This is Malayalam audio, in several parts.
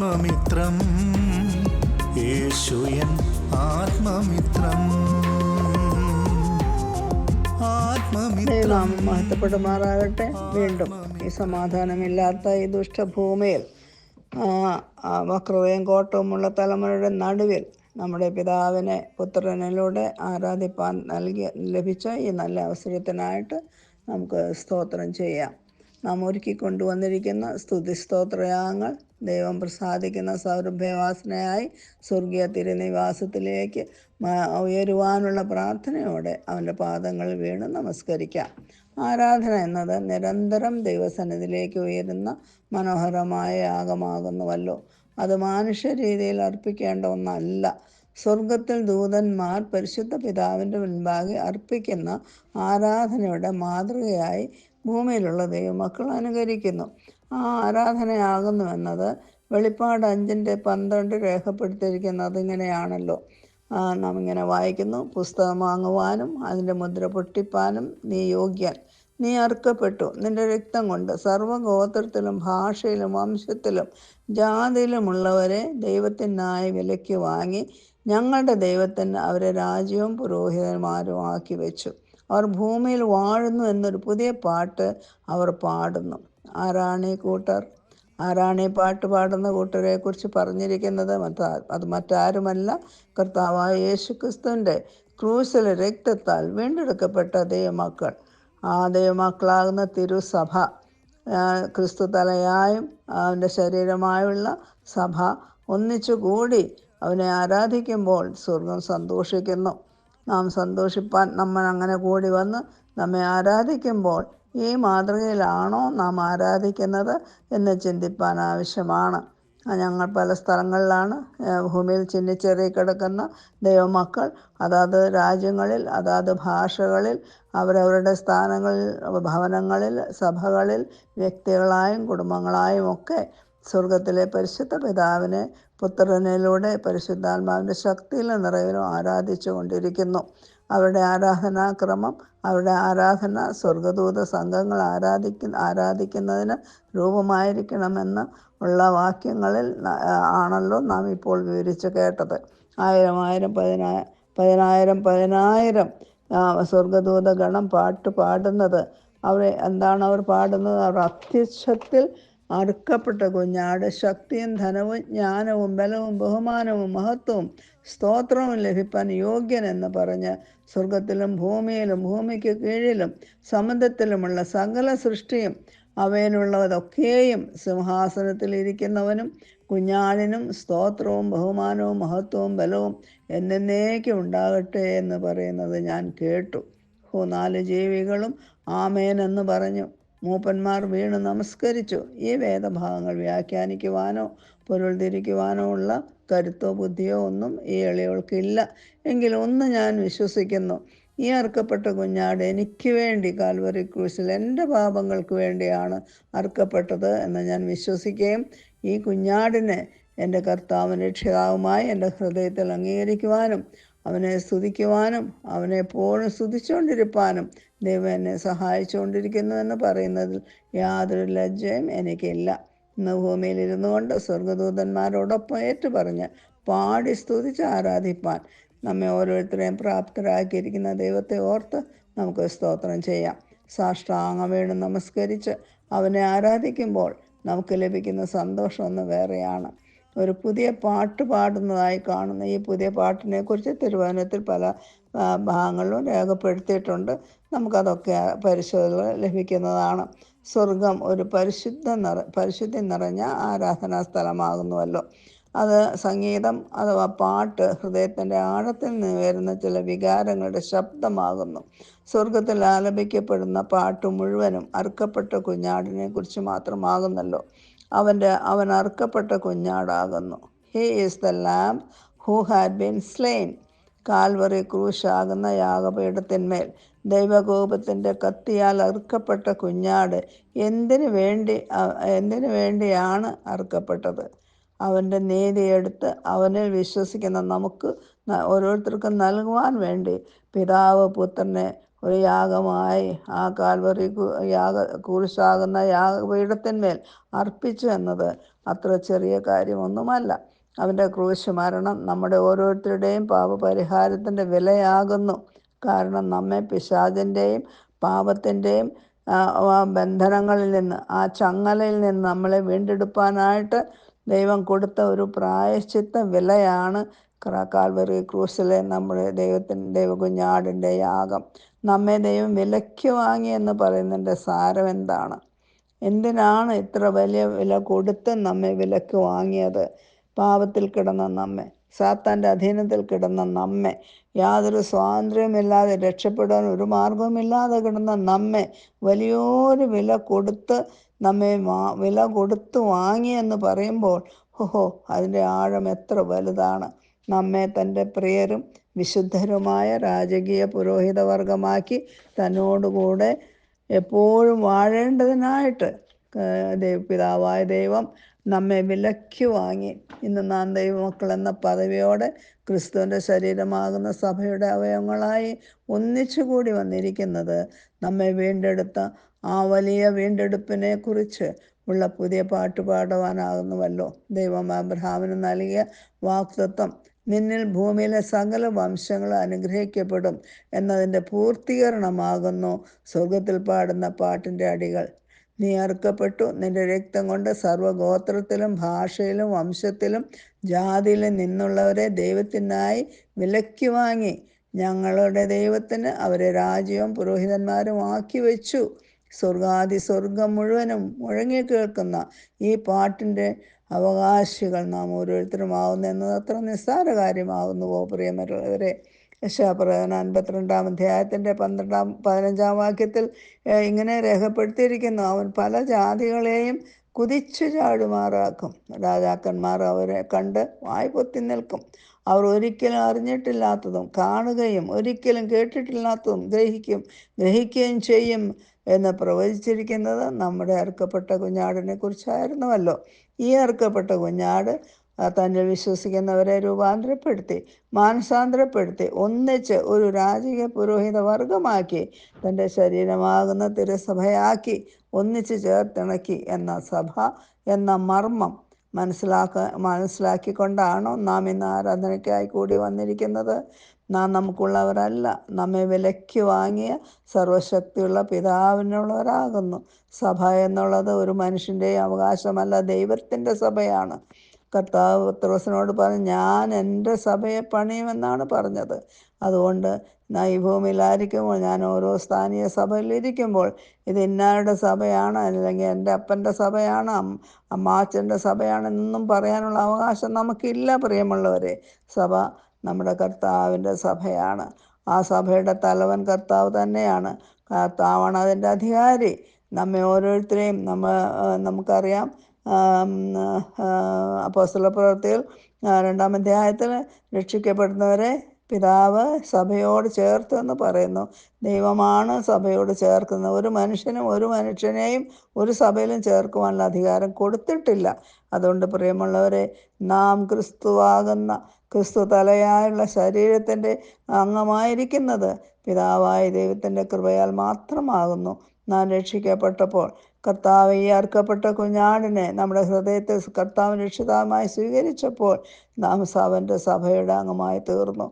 ആത്മമിത്രം, യേശുയൻ ആത്മമിത്രം. ദൈവനാമം മഹത്വപ്പെടുമാറാകട്ടെ. വീണ്ടും ഈ സമാധാനമില്ലാത്ത ഈ ദുഷ്ടഭൂമിയിൽ വക്രതയും കോട്ടവുമുള്ള തലമുറയുടെ നടുവിൽ നമ്മുടെ പിതാവിനെ പുത്രനിലൂടെ ആരാധിപ്പാൻ ലഭിച്ച ഈ നല്ല അവസരത്തിനായിട്ട് നമുക്ക് സ്തോത്രം ചെയ്യാം. നാം ഒരുക്കി കൊണ്ടുവന്നിരിക്കുന്ന സ്തുതി സ്തോത്രയാഗങ്ങൾ ദൈവം പ്രസാദിക്കുന്ന സൗരഭ്യവാസനയായി സ്വർഗീയ തിരുനിവാസത്തിലേക്ക് ഉയരുവാനുള്ള പ്രാർത്ഥനയോടെ അവൻ്റെ പാദങ്ങളിൽ വീണ് നമസ്കരിക്കാം. ആരാധന എന്നത് നിരന്തരം ദൈവസന്നിധിയിലേക്ക് ഉയരുന്ന മനോഹരമായ യാഗമാകുന്നുവല്ലോ. അത് മാനുഷ്യ രീതിയിൽ അർപ്പിക്കേണ്ട ഒന്നല്ല. സ്വർഗത്തിൽ ദൂതന്മാർ പരിശുദ്ധ പിതാവിൻ്റെ മുൻപാകെ അർപ്പിക്കുന്ന ആരാധനയുടെ മാതൃകയായി ഭൂമിയിലുള്ള ദൈവമക്കൾ അനുകരിക്കുന്നു. ആ ആരാധനയാകുന്നുവെന്നത് വെളിപ്പാട് 5:12 രേഖപ്പെടുത്തിയിരിക്കുന്നത് ഇങ്ങനെയാണല്ലോ. നാം ഇങ്ങനെ വായിക്കുന്നു: പുസ്തകം വാങ്ങുവാനും അതിൻ്റെ മുദ്ര പൊട്ടിപ്പാനും നീ യോഗ്യൻ. നീ അറുക്കപ്പെട്ടു. നിന്റെ രക്തം കൊണ്ട് സർവ്വഗോത്രത്തിലും ഭാഷയിലും വംശത്തിലും ജാതിയിലുമുള്ളവരെ ദൈവത്തിനായി വിലയ്ക്ക് വാങ്ങി ഞങ്ങളുടെ ദൈവത്തിന് അവരെ രാജ്യവും പുരോഹിതന്മാരും ആക്കി വെച്ചു. അവർ ഭൂമിയിൽ വാഴുന്നു എന്നൊരു പുതിയ പാട്ട് അവർ പാടുന്നു. ആരാണീ കൂട്ടർ? ആരാണീ പാട്ട് പാടുന്ന കൂട്ടരെ കുറിച്ച് പറഞ്ഞിരിക്കുന്നത്? അത് മറ്റാരുമല്ല, കർത്താവായ യേശുക്രിസ്തുവിൻ്റെ ക്രൂശിലെ രക്തത്താൽ വീണ്ടെടുക്കപ്പെട്ട ദൈവമക്കൾ. ആ ദൈവമക്കളാകുന്ന തിരുസഭ, ക്രിസ്തു തലയായും അവൻ്റെ ശരീരമായുള്ള സഭ ഒന്നിച്ചു കൂടി അവനെ ആരാധിക്കുമ്പോൾ സ്വർഗം സന്തോഷിക്കുന്നു. നാം സന്തോഷിപ്പാൻ നമ്മൾ അങ്ങനെ കൂടി വന്ന് നമ്മെ ആരാധിക്കുമ്പോൾ ഈ മാതൃകയിലാണോ നാം ആരാധിക്കുന്നത് എന്ന് ചിന്തിപ്പാൻ ആവശ്യമാണ്. ഞങ്ങൾ പല സ്ഥലങ്ങളിലാണ് ഭൂമിയിൽ ചിന്നിച്ചെറി കിടക്കുന്ന ദൈവമക്കൾ അതാത് രാജ്യങ്ങളിൽ അതാത് ഭാഷകളിൽ അവരവരുടെ സ്ഥാനങ്ങളിൽ, ഭവനങ്ങളിൽ, സഭകളിൽ, വ്യക്തികളായും കുടുംബങ്ങളായും ഒക്കെ സ്വർഗത്തിലെ പരിശുദ്ധ പിതാവിനെ പുത്രനിലൂടെ പരിശുദ്ധാത്മാവിൻ്റെ ശക്തിയിലും നിറവിലും ആരാധിച്ചു കൊണ്ടിരിക്കുന്നു. അവരുടെ ആരാധനാക്രമം, അവരുടെ ആരാധന സ്വർഗദൂത സംഘങ്ങൾ ആരാധിക്കുന്നതിന് രൂപമായിരിക്കണമെന്ന് ഉള്ള വാക്യങ്ങളിൽ ആണല്ലോ നാം ഇപ്പോൾ വിവരിച്ച് കേട്ടത്. 1000 സ്വർഗദൂത ഗണം പാട്ട് പാടുന്നത് എന്താണ് അവർ പാടുന്നത്? അവർ അത്യുച്ചത്തിൽ അറുക്കപ്പെട്ട കുഞ്ഞാട് ശക്തിയും ധനവും ജ്ഞാനവും ബലവും ബഹുമാനവും മഹത്വവും സ്തോത്രവും ലഭിപ്പാൻ യോഗ്യനെന്ന് പറഞ്ഞ് സ്വർഗത്തിലും ഭൂമിയിലും ഭൂമിക്ക് കീഴിലും സമുദ്രത്തിലുമുള്ള സകല സൃഷ്ടിയും അവയിലുള്ളതൊക്കെയും സിംഹാസനത്തിൽ ഇരിക്കുന്നവനും കുഞ്ഞാടിനും സ്തോത്രവും ബഹുമാനവും മഹത്വവും ബലവും എന്നേക്കും ഉണ്ടാകട്ടെ എന്ന് പറയുന്നത് ഞാൻ കേട്ടു. 4 ജീവികളും ആമേൻ എന്ന് പറഞ്ഞു. മൂപ്പന്മാർ വീണ് നമസ്കരിച്ചു. ഈ വേദഭാഗങ്ങൾ വ്യാഖ്യാനിക്കുവാനോ പൊരുൾ തിരിക്കുവാനോ ഉള്ള കരുത്തോ ബുദ്ധിയോ ഒന്നും ഈ എളിയവൾക്കില്ല. എങ്കിലും ഒന്ന് ഞാൻ വിശ്വസിക്കുന്നു: ഈ അറുക്കപ്പെട്ട കുഞ്ഞാട് എനിക്ക് വേണ്ടി കാൽവരി ക്രൂശിൽ എൻ്റെ പാപങ്ങൾക്ക് വേണ്ടിയാണ് അറുക്കപ്പെട്ടത് എന്ന് ഞാൻ വിശ്വസിക്കുകയും ഈ കുഞ്ഞാടിനെ എൻ്റെ കർത്താവും രക്ഷിതാവുമായി എൻ്റെ ഹൃദയത്തിൽ അംഗീകരിക്കുവാനും അവനെ സ്തുതിക്കുവാനും അവനെ എപ്പോഴും സ്തുതിച്ചുകൊണ്ടിരിപ്പാനും ദൈവം എന്നെ സഹായിച്ചുകൊണ്ടിരിക്കുന്നു എന്ന് പറയുന്നതിൽ യാതൊരു ലജ്ജയും എനിക്കില്ല. ഇന്ന് ഭൂമിയിൽ ഇരുന്നു കൊണ്ട് സ്വർഗദൂതന്മാരോടൊപ്പം ഏറ്റുപറഞ്ഞ് പാടി സ്തുതിച്ച് ആരാധിപ്പാൻ നമ്മെ ഓരോരുത്തരെയും പ്രാപ്തരാക്കിയിരിക്കുന്ന ദൈവത്തെ ഓർത്ത് നമുക്ക് സ്തോത്രം ചെയ്യാം. സാഷ്ടാംഗം വീണ് നമസ്കരിച്ച് അവനെ ആരാധിക്കുമ്പോൾ നമുക്ക് ലഭിക്കുന്ന സന്തോഷം ഒന്ന് വേറെയാണ്. ഒരു പുതിയ പാട്ട് പാടുന്നതായി കാണുന്ന ഈ പുതിയ പാട്ടിനെ കുറിച്ച് തിരുവചനത്തിൽ പല ഭാഗങ്ങളിലും രേഖപ്പെടുത്തിയിട്ടുണ്ട്. നമുക്കതൊക്കെ പരിശോധന ലഭിക്കുന്നതാണ്. സ്വർഗം ഒരു പരിശുദ്ധി നിറഞ്ഞ ആരാധനാ സ്ഥലമാകുന്നുവല്ലോ. അത് സംഗീതം അഥവാ പാട്ട് ഹൃദയത്തിൻ്റെ ആഴത്തിൽ നിന്ന് വരുന്ന ചില വികാരങ്ങളുടെ ശബ്ദമാകുന്നു. സ്വർഗത്തിൽ ആലപിക്കപ്പെടുന്ന പാട്ട് മുഴുവനും അറുക്കപ്പെട്ട കുഞ്ഞാടിനെ കുറിച്ച് മാത്രമാകുന്നല്ലോ. അവൻ അറുക്കപ്പെട്ട കുഞ്ഞാടാകുന്നു. He is the lamb who had been slain. Calvary ക്രൂശാകുന്ന യാഗപീഠത്തിന്മേൽ ദൈവകോപത്തിൻ്റെ കത്തിയാൽ അറുക്കപ്പെട്ട കുഞ്ഞാട് എന്തിനു വേണ്ടിയാണ് അറുക്കപ്പെട്ടത്? അവൻ്റെ നീതിയെടുത്ത് അവനിൽ വിശ്വസിക്കുന്ന നമുക്ക് ഓരോരുത്തർക്കും നൽകുവാൻ വേണ്ടി പിതാവ് പുത്രനെ ഒരു യാഗമായി ആ കാൽവറി കുരിശാകുന്ന യാഗപീഠത്തിന്മേൽ അർപ്പിച്ചു എന്നത് അത്ര ചെറിയ കാര്യമൊന്നുമല്ല. അവൻ്റെ ക്രൂശ് മരണം നമ്മുടെ ഓരോരുത്തരുടെയും പാപപരിഹാരത്തിൻ്റെ വിലയാകുന്നു. കാരണം നമ്മെ പിശാചിൻ്റെയും പാപത്തിൻ്റെയും ബന്ധനങ്ങളിൽ നിന്ന്, ആ ചങ്ങലയിൽ നിന്ന് നമ്മളെ വീണ്ടെടുപ്പാനായിട്ട് ദൈവം കൊടുത്ത ഒരു പ്രായശ്ചിത്ത വിലയാണ് കാൽവറി ക്രൂസിലെ നമ്മുടെ ദൈവകുഞ്ഞാടിൻ്റെ യാഗം. നമ്മെ ദൈവം വിലയ്ക്ക് വാങ്ങി എന്ന് പറയുന്നതിൻ്റെ സാരം എന്താണ്? എന്തിനാണ് ഇത്ര വലിയ വില കൊടുത്ത് നമ്മെ വിലക്ക് വാങ്ങിയത്? പാപത്തിൽ കിടന്ന നമ്മെ, സാത്താൻ്റെ അധീനത്തിൽ കിടന്ന നമ്മെ, യാതൊരു സ്വാതന്ത്ര്യമില്ലാതെ രക്ഷപ്പെടാൻ ഒരു മാർഗവുമില്ലാതെ കിടന്ന നമ്മെ വലിയൊരു വില കൊടുത്ത് നമ്മെ വില കൊടുത്ത് വാങ്ങിയെന്ന് പറയുമ്പോൾ അതിൻ്റെ ആഴം എത്ര വലുതാണ്! നമ്മെ തൻ്റെ പ്രിയരും വിശുദ്ധരുമായ രാജകീയ പുരോഹിതവർഗമാക്കി തന്നോടുകൂടെ എപ്പോഴും വാഴേണ്ടതിനായിട്ട് പിതാവായ ദൈവം നമ്മെ വിലയ്ക്ക് വാങ്ങി. ഇന്ന് നാം ദൈവമക്കൾ എന്ന പദവിയോടെ ക്രിസ്തുവിൻ്റെ ശരീരമാകുന്ന സഭയുടെ അവയവങ്ങളായി ഒന്നിച്ചുകൂടി വന്നിരിക്കുന്നത് നമ്മെ വീണ്ടെടുത്ത ആ വലിയ വീണ്ടെടുപ്പിനെ കുറിച്ച് ഉള്ള പുതിയ പാട്ട് പാടുവാനാകുന്നുവല്ലോ. ദൈവം അബ്രഹാമിന് നൽകിയ വാഗ്ദത്തം, നിന്നിൽ ഭൂമിയിലെ സകല വംശങ്ങളും അനുഗ്രഹിക്കപ്പെടും എന്നതിൻ്റെ പൂർത്തീകരണമാകുന്നു സ്വർഗത്തിൽ പാടുന്ന പാട്ടിൻ്റെ അടികൾ. നീ അറുക്കപ്പെട്ടു, നിന്റെ രക്തം കൊണ്ട് സർവ്വഗോത്രത്തിലും ഭാഷയിലും വംശത്തിലും ജാതിയിലും നിന്നുള്ളവരെ ദൈവത്തിനായി വിലയ്ക്ക് വാങ്ങി ഞങ്ങളുടെ ദൈവത്തിന് അവരെ രാജ്യവും പുരോഹിതന്മാരും ആക്കി വെച്ചു. സ്വർഗം മുഴുവനും മുഴങ്ങി കേൾക്കുന്ന ഈ പാട്ടിൻ്റെ അവകാശികൾ നാം ഓരോരുത്തരുമാവുന്നു എന്നത് അത്ര നിസ്സാര കാര്യമാകുന്നുവോ പ്രിയമുള്ളവരെ? യശയാപ്രവചനം 52-ാം അധ്യായത്തിൻ്റെ 15-ാം വാക്യത്തിൽ ഇങ്ങനെ രേഖപ്പെടുത്തിയിരിക്കുന്നു: അവൻ പല ജാതികളെയും കുതിച്ചു ചാടുമാറാക്കും. രാജാക്കന്മാർ അവരെ കണ്ട് വായ് പൊത്തി നിൽക്കും. അവർ ഒരിക്കലും അറിഞ്ഞിട്ടില്ലാത്തതും കാണുകയും ഒരിക്കലും കേട്ടിട്ടില്ലാത്തതും ഗ്രഹിക്കുകയും ചെയ്യും എന്ന് പ്രവചിച്ചിരിക്കുന്നത് നമ്മുടെ അറുക്കപ്പെട്ട കുഞ്ഞാടിനെ കുറിച്ചായിരുന്നുവല്ലോ. ഈ അറുക്കപ്പെട്ട കുഞ്ഞാട് തന്നിൽ വിശ്വസിക്കുന്നവരെ രൂപാന്തരപ്പെടുത്തി, മാനസാന്തരപ്പെടുത്തി, ഒന്നിച്ച് ഒരു രാജകീയ പുരോഹിത വർഗമാക്കി, തൻ്റെ ശരീരമാകുന്ന തിരുസഭയാക്കി ഒന്നിച്ച് ചേർത്തിണക്കി എന്ന സഭ എന്ന മർമ്മം മനസ്സിലാക്കിക്കൊണ്ടാണോ നാം ഇന്ന് ആരാധനയ്ക്കായി കൂടി വന്നിരിക്കുന്നത്? നാം നമുക്കുള്ളവരല്ല, നമ്മെ വിലയ്ക്ക് വാങ്ങിയ സർവശക്തിയുള്ള പിതാവിനുള്ളവരാകുന്നു. സഭ എന്നുള്ളത് ഒരു മനുഷ്യൻ്റെയും അവകാശമല്ല, ദൈവത്തിൻ്റെ സഭയാണ്. കർത്താവ് പത്രോസിനോട് പറഞ്ഞു, ഞാൻ എൻ്റെ സഭയെ പണിയുമെന്നാണ് പറഞ്ഞത്. അതുകൊണ്ട് ഈ ഭൂമിയിലായിരിക്കുമ്പോൾ, ഞാൻ ഓരോ സ്ഥാനീയ സഭയിലിരിക്കുമ്പോൾ, ഇത് ഇന്നാരുടെ സഭയാണ്, അല്ലെങ്കിൽ എൻ്റെ അപ്പൻ്റെ സഭയാണ്, അമ്മാച്ചൻ്റെ സഭയാണെന്നൊന്നും പറയാനുള്ള അവകാശം നമുക്കില്ല പ്രിയമുള്ളവരെ. സഭ നമ്മുടെ കർത്താവിൻ്റെ സഭയാണ്. ആ സഭയുടെ തലവൻ കർത്താവ് തന്നെയാണ്. കർത്താവാണ് അതിൻ്റെ അധികാരി. നമ്മെ ഓരോരുത്തരെയും നമുക്കറിയാം, അപ്പോസ്തലപ്രവൃത്തിയിൽ 2-ാം അധ്യായത്തിൽ രക്ഷിക്കപ്പെടുന്നവരെ പിതാവ് സഭയോട് ചേർത്തു എന്ന് പറയുന്നു. ദൈവമാണ് സഭയോട് ചേർക്കുന്നത്. ഒരു മനുഷ്യനെയും ഒരു സഭയിലും ചേർക്കുവാനുള്ള അധികാരം കൊടുത്തിട്ടില്ല. അതുകൊണ്ട് പ്രിയമുള്ളവരെ, നാം ക്രിസ്തു തലയായുള്ള ശരീരത്തിൻ്റെ അംഗമായിരിക്കുന്നത് പിതാവായ ദൈവത്തിൻ്റെ കൃപയാൽ മാത്രമാകുന്നു. നാം രക്ഷിക്കപ്പെട്ടപ്പോൾ കർത്താവ് ഈ അറുക്കപ്പെട്ട കുഞ്ഞാടിനെ നമ്മുടെ ഹൃദയത്തിൽ കർത്താവ് രക്ഷിതാവുമായി സ്വീകരിച്ചപ്പോൾ നാം അവൻ്റെ സഭയുടെ അംഗമായി തീർന്നു.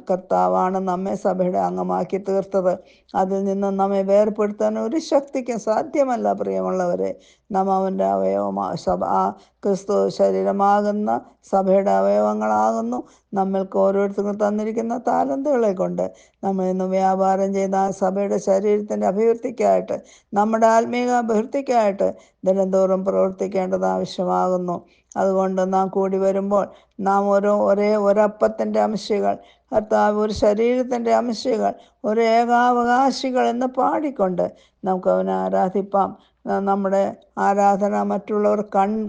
കർത്താവാണ് നമ്മെ സഭയുടെ അംഗമാക്കി തീർത്തത്. അതിൽ നിന്ന് നമ്മെ വേർപെടുത്താൻ ഒരു ശക്തിക്കും സാധ്യമല്ല പ്രിയമുള്ളവരെ. നാം അവൻ്റെ ക്രിസ്തു ശരീരമാകുന്ന സഭയുടെ അവയവങ്ങളാകുന്നു. നമ്മൾക്ക് ഓരോരുത്തർക്കും തന്നിരിക്കുന്ന താലന്തുകളെ കൊണ്ട് നമ്മൾ ഇന്ന് വ്യാപാരം ചെയ്ത സഭയുടെ ശരീരത്തിൻ്റെ അഭിവൃദ്ധിക്കായിട്ട്, നമ്മുടെ ആത്മീക അഭിവൃദ്ധിക്കായിട്ട് ദിനംതോറും പ്രവർത്തിക്കേണ്ടത് ആവശ്യമാകുന്നു. അതുകൊണ്ട് നാം കൂടി വരുമ്പോൾ നാം ഒരപ്പത്തിൻ്റെ അംശികൾ, കർത്താവ് ഒരു ശരീരത്തിൻ്റെ അംശികൾ, ഒരു ഏകാവകാശികൾ എന്ന് പാടിക്കൊണ്ട് നമുക്ക് അവനെ ആരാധിപ്പാം. നമ്മുടെ ആരാധന മറ്റുള്ളവർ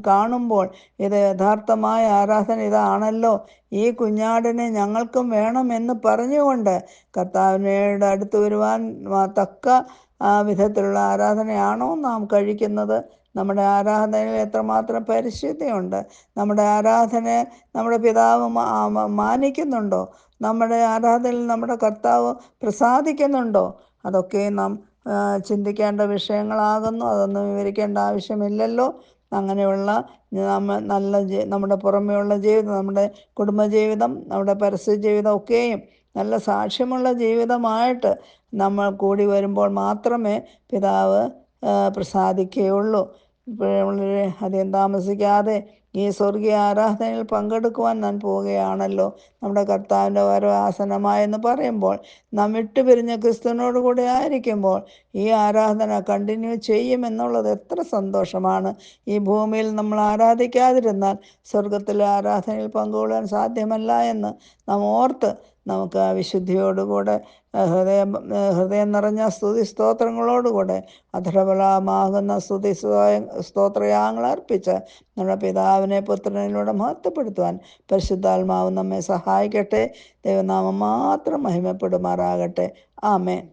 കാണുമ്പോൾ ഇത് യഥാർത്ഥമായ ആരാധന ഇതാണല്ലോ, ഈ കുഞ്ഞാടിനെ ഞങ്ങൾക്കും വേണമെന്ന് പറഞ്ഞുകൊണ്ട് കർത്താവിനോട് അടുത്ത് വരുവാൻ തക്ക വിധത്തിലുള്ള ആരാധനയാണോ നാം കഴിക്കുന്നത്? നമ്മുടെ ആരാധനയിൽ എത്രമാത്രം പരിശുദ്ധിയുണ്ട്. നമ്മുടെ ആരാധനയെ നമ്മുടെ പിതാവ് മാനിക്കുന്നുണ്ടോ? നമ്മുടെ ആരാധനയിൽ നമ്മുടെ കർത്താവ് പ്രസാദിക്കുന്നുണ്ടോ? അതൊക്കെ നാം ചിന്തിക്കേണ്ട വിഷയങ്ങളാകുന്നു. അതൊന്നും വിവരിക്കേണ്ട ആവശ്യമില്ലല്ലോ. അങ്ങനെയുള്ള നമ്മുടെ പുറമേയുള്ള ജീവിതം, നമ്മുടെ കുടുംബജീവിതം, നമ്മുടെ പരസ്യ ജീവിതം ഒക്കെയും നല്ല സാക്ഷ്യമുള്ള ജീവിതമായിട്ട് നമ്മൾ കൂടി വരുമ്പോൾ മാത്രമേ പിതാവ് പ്രസാദിക്കുകയുള്ളൂ. വളരെ അധികം താമസിക്കാതെ ഈ സ്വർഗീയ ആരാധനയിൽ പങ്കെടുക്കുവാൻ ഞാൻ പോവുകയാണല്ലോ. നമ്മുടെ കർത്താവിൻ്റെ വരവാസനമായെന്ന് പറയുമ്പോൾ നാം വിട്ടുപിരിഞ്ഞ ക്രിസ്തുവിനോട് കൂടെ ആയിരിക്കുമ്പോൾ ഈ ആരാധന കണ്ടിന്യൂ ചെയ്യുമെന്നുള്ളത് എത്ര സന്തോഷമാണ്. ഈ ഭൂമിയിൽ നമ്മൾ ആരാധിക്കാതിരുന്നാൽ സ്വർഗത്തിലെ ആരാധനയിൽ പങ്കുകൊള്ളാൻ സാധ്യമല്ല എന്ന് നാം ഓർത്ത് നമുക്ക് ആ വിശുദ്ധിയോടുകൂടെ ഹൃദയം നിറഞ്ഞ സ്തുതി സ്തോത്രങ്ങളോടുകൂടെ അധരബലമാകുന്ന സ്തുതി സ്തോത്രയാഗങ്ങൾ അർപ്പിച്ച് നമ്മുടെ പിതാവിനെ പുത്രനിലൂടെ മഹത്വപ്പെടുത്തുവാൻ പരിശുദ്ധാത്മാവ് നമ്മെ സഹായിക്കട്ടെ. ദൈവനാമം മാത്രം മഹിമപ്പെടുമാറാകട്ടെ. ആമേൻ.